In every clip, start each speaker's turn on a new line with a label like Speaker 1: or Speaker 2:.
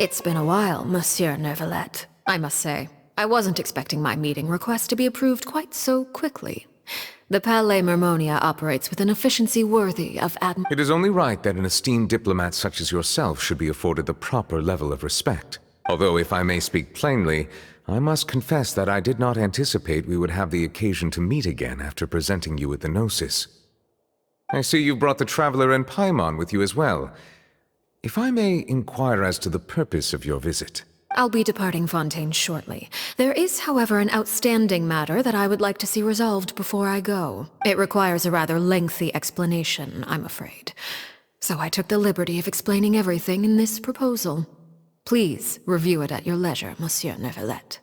Speaker 1: It's been a while, Monsieur Neuvillette. I must say, I wasn't expecting my meeting request to be approved quite so quickly. The Palais Mermonia operates with an efficiency worthy of
Speaker 2: It is only right that an esteemed diplomat such as yourself should be afforded the proper level of respect. Although, if I may speak plainly, I must confess that I did not anticipate we would have the occasion to meet again after presenting you with the Gnosis. I see you brought the Traveler and Paimon with you as well. If I may inquire as to the purpose of your visit.
Speaker 1: I'll be departing Fontaine shortly. There is, however, an outstanding matter that I would like to see resolved before I go. It requires a rather lengthy explanation, I'm afraid. So I took the liberty of explaining everything in this proposal. Please review it at your leisure, Monsieur Neuvillette.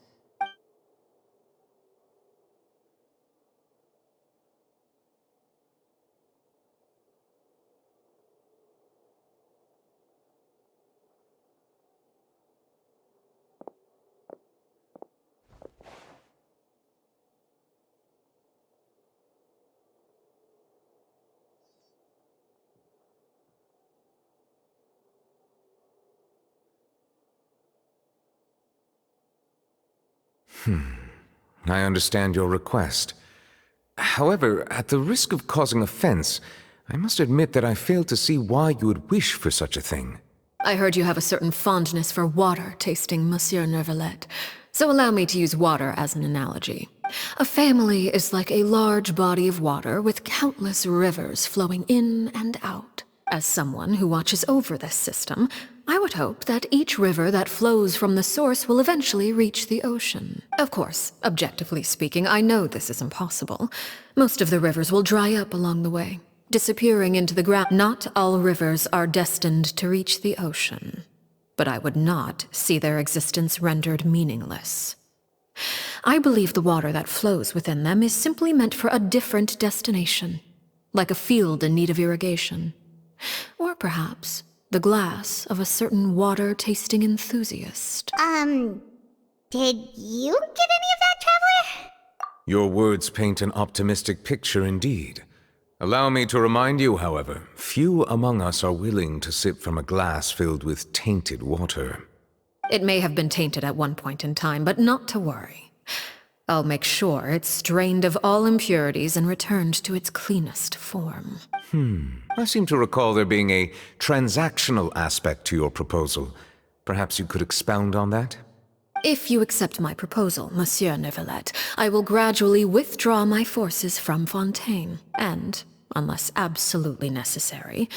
Speaker 2: I understand your request. However, at the risk of causing offense, I must admit that I fail to see why you would wish for such a thing.
Speaker 1: I heard you have a certain fondness for water tasting, Monsieur Neuvillette, so allow me to use water as an analogy. A family is like a large body of water with countless rivers flowing in and out. As someone who watches over this system, I would hope that each river that flows from the source will eventually reach the ocean. Of course, objectively speaking, I know this is impossible. Most of the rivers will dry up along the way, disappearing into the ground. Not all rivers are destined to reach the ocean, but I would not see their existence rendered meaningless. I believe the water that flows within them is simply meant for a different destination, like a field in need of irrigation. Or perhaps the glass of a certain water-tasting enthusiast.
Speaker 3: Did you get any of that, Traveler?
Speaker 2: Your words paint an optimistic picture indeed. Allow me to remind you, however, few among us are willing to sip from a glass filled with tainted water.
Speaker 1: It may have been tainted at one point in time, but not to worry. I'll make sure it's strained of all impurities and returned to its cleanest form.
Speaker 2: I seem to recall there being a transactional aspect to your proposal. Perhaps you could expound on that?
Speaker 1: If you accept my proposal, Monsieur Neuvillette, I will gradually withdraw my forces from Fontaine, and, unless absolutely necessary,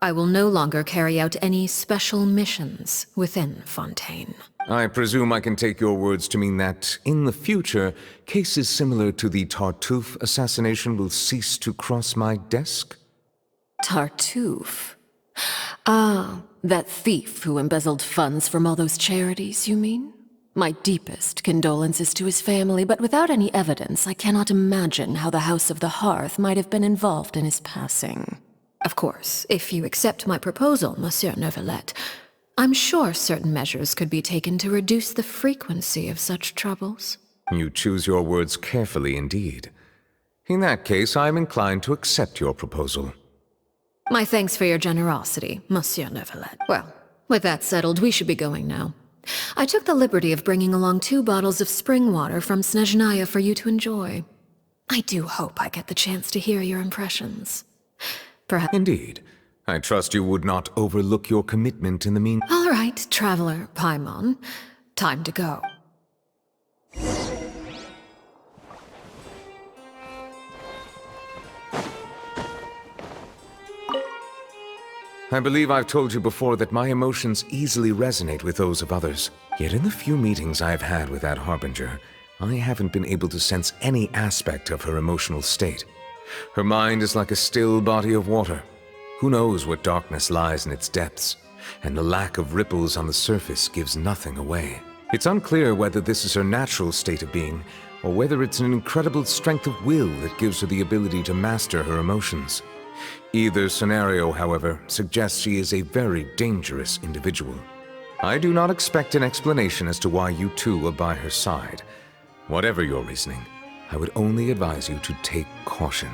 Speaker 1: I will no longer carry out any special missions within Fontaine.
Speaker 2: I presume I can take your words to mean that, in the future, cases similar to the Tartuffe assassination will cease to cross my desk?
Speaker 1: Tartuffe? Ah, that thief who embezzled funds from all those charities, you mean? My deepest condolences to his family, but without any evidence, I cannot imagine how the House of the Hearth might have been involved in his passing. Of course, if you accept my proposal, Monsieur Neuvillette, I'm sure certain measures could be taken to reduce the frequency of such troubles.
Speaker 2: You choose your words carefully indeed. In that case, I am inclined to accept your proposal.
Speaker 1: My thanks for your generosity, Monsieur Neuvillette. Well, with that settled, we should be going now. I took the liberty of bringing along 2 bottles of spring water from Snezhnaya for you to enjoy. I do hope I get the chance to hear your impressions. Perhaps.
Speaker 2: Indeed. I trust you would not overlook your commitment in the meantime.
Speaker 1: All right, Traveler Paimon. Time to go.
Speaker 2: I believe I've told you before that my emotions easily resonate with those of others. Yet in the few meetings I've had with that Harbinger, I haven't been able to sense any aspect of her emotional state. Her mind is like a still body of water. Who knows what darkness lies in its depths, and the lack of ripples on the surface gives nothing away. It's unclear whether this is her natural state of being, or whether it's an incredible strength of will that gives her the ability to master her emotions. Either scenario, however, suggests she is a very dangerous individual. I do not expect an explanation as to why you two are by her side. Whatever your reasoning, I would only advise you to take caution.